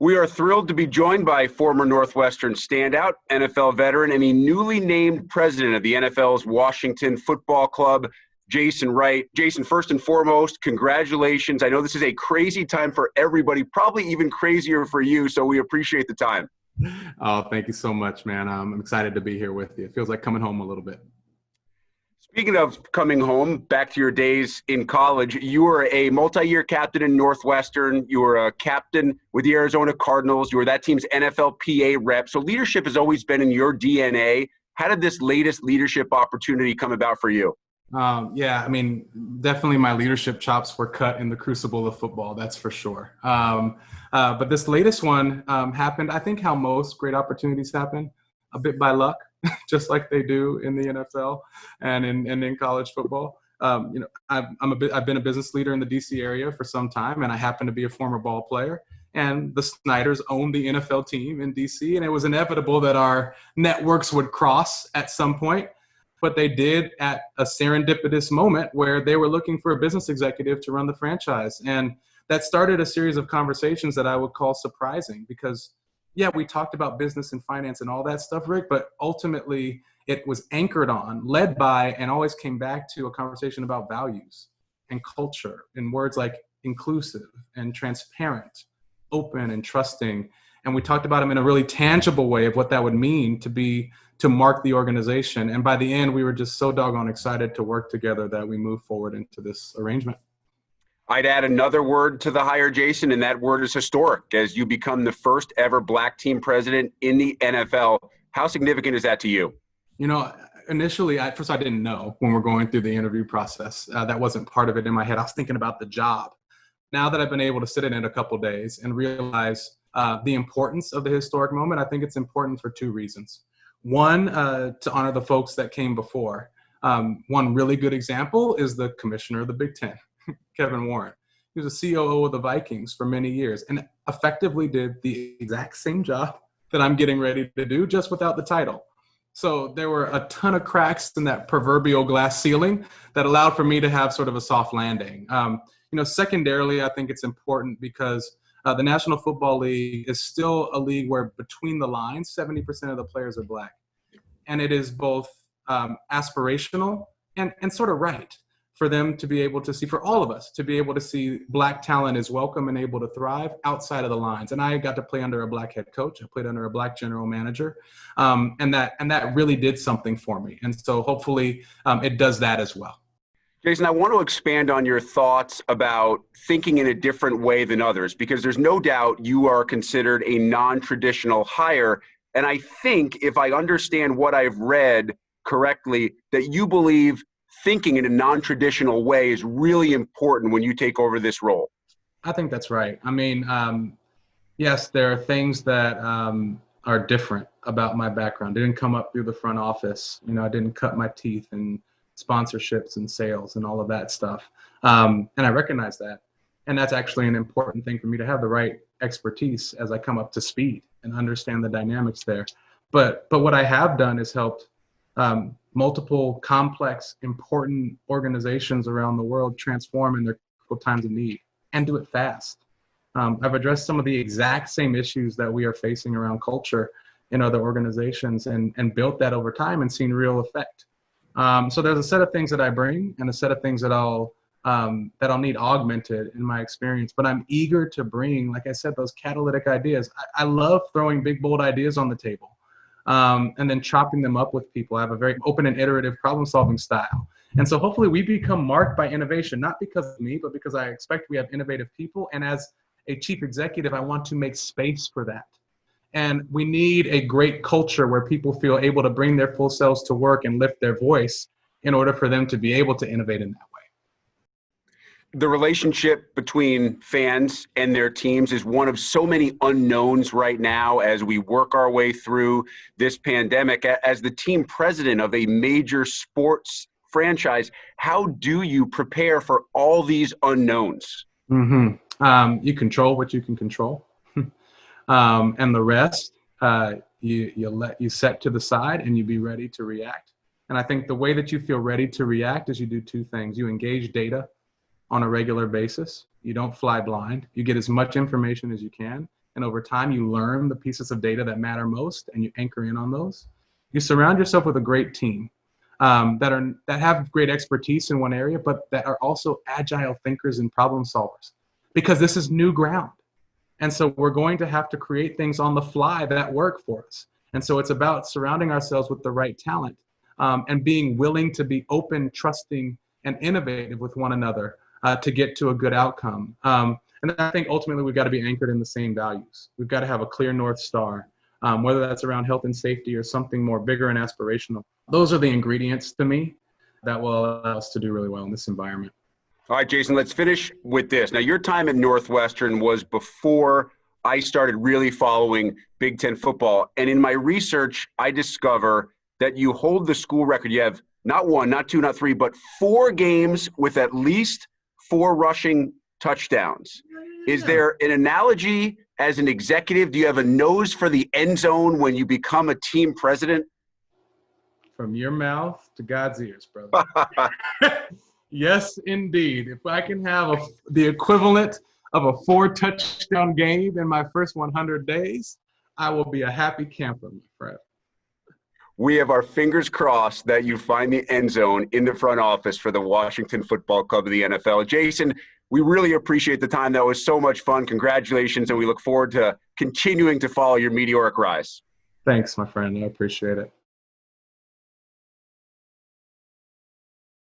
We are thrilled to be joined by former Northwestern standout, NFL veteran, and the newly named president of the NFL's Washington Football Club, Jason Wright. Jason, first and foremost, congratulations. I know this is a crazy time for everybody, probably even crazier for you, so we appreciate the time. Oh, thank you so much, man. I'm excited to be here with you. It feels like coming home a little bit. Speaking of coming home, back to your days in college, you were a multi-year captain in Northwestern. You were a captain with the Arizona Cardinals. You were that team's NFLPA rep. So leadership has always been in your DNA. How did this latest leadership opportunity come about for you? Definitely my leadership chops were cut in the crucible of football, that's for sure. But this latest one happened, I think how most great opportunities happen, a bit by luck. Just like they do in the NFL and in college football. I've been a business leader in the DC area for some time, and I happen to be a former ball player. And the Snyders owned the NFL team in DC, and it was inevitable that our networks would cross at some point. But they did at a serendipitous moment where they were looking for a business executive to run the franchise. And that started a series of conversations that I would call surprising because yeah, we talked about business and finance and all that stuff, Rick, but ultimately it was anchored on, led by, and always came back to a conversation about values and culture in words like inclusive and transparent, open and trusting. And we talked about them in a really tangible way of what that would mean to mark the organization. And by the end, we were just so doggone excited to work together that we moved forward into this arrangement. I'd add another word to the hire, Jason, and that word is historic, as you become the first ever Black team president in the NFL. How significant is that to you? You know, initially, first I didn't know when we're going through the interview process. That wasn't part of it in my head. I was thinking about the job. Now that I've been able to sit in it a couple of days and realize the importance of the historic moment, I think it's important for two reasons. One, to honor the folks that came before. One really good example is the commissioner of the Big Ten. Kevin Warren. He was a COO of the Vikings for many years and effectively did the exact same job that I'm getting ready to do, just without the title. So there were a ton of cracks in that proverbial glass ceiling that allowed for me to have sort of a soft landing. Secondarily, I think it's important because the National Football League is still a league where between the lines, 70% of the players are Black. And it is both aspirational and sort of right for them to be able to see, for all of us to be able to see Black talent is welcome and able to thrive outside of the lines. And I got to play under a Black head coach. I played under a Black general manager. And that really did something for me. And so hopefully it does that as well. Jason, I want to expand on your thoughts about thinking in a different way than others, because there's no doubt you are considered a non-traditional hire. And I think if I understand what I've read correctly, that you believe thinking in a non-traditional way is really important when you take over this role. I think that's right. I mean, yes, there are things that are different about my background. I didn't come up through the front office. I didn't cut my teeth in sponsorships and sales and all of that stuff. And I recognize that. And that's actually an important thing for me to have the right expertise as I come up to speed and understand the dynamics there. But what I have done is helped multiple complex, important organizations around the world transform in their critical times of need and do it fast. I've addressed some of the exact same issues that we are facing around culture in other organizations and built that over time and seen real effect. So there's a set of things that I bring and a set of things that I'll need augmented in my experience, but I'm eager to bring, like I said, those catalytic ideas. I love throwing big, bold ideas on the table. And then chopping them up with people. I have a very open and iterative problem-solving style. And so hopefully we become marked by innovation, not because of me, but because I expect we have innovative people. And as a chief executive, I want to make space for that. And we need a great culture where people feel able to bring their full selves to work and lift their voice in order for them to be able to innovate in that way. The relationship between fans and their teams is one of so many unknowns right now as we work our way through this pandemic. As the team president of a major sports franchise, how do you prepare for all these unknowns? You control what you can control. And the rest, you set to the side and you be ready to react. And I think the way that you feel ready to react is you do two things. You engage data on a regular basis. You don't fly blind. You get as much information as you can, and over time you learn the pieces of data that matter most and you anchor in on those. You surround yourself with a great team that have great expertise in one area, but that are also agile thinkers and problem solvers, because this is new ground. And so we're going to have to create things on the fly that work for us. And so it's about surrounding ourselves with the right talent, and being willing to be open, trusting, and innovative with one another to get to a good outcome. And I think ultimately we've got to be anchored in the same values. We've got to have a clear North Star, whether that's around health and safety or something more bigger and aspirational. Those are the ingredients to me that will allow us to do really well in this environment. All right, Jason, let's finish with this. Now, your time at Northwestern was before I started really following Big Ten football. And in my research, I discover that you hold the school record. You have not one, not two, not three, but 4 games with at least 4 rushing touchdowns. Is there an analogy as an executive? Do you have a nose for the end zone when you become a team president? From your mouth to God's ears, brother. Yes, indeed. If I can have the equivalent of a 4-touchdown game in my first 100 days, I will be a happy camper, my friend. We have our fingers crossed that you find the end zone in the front office for the Washington Football Club of the NFL. Jason, we really appreciate the time. That was so much fun. Congratulations, and we look forward to continuing to follow your meteoric rise. Thanks, my friend. I appreciate it.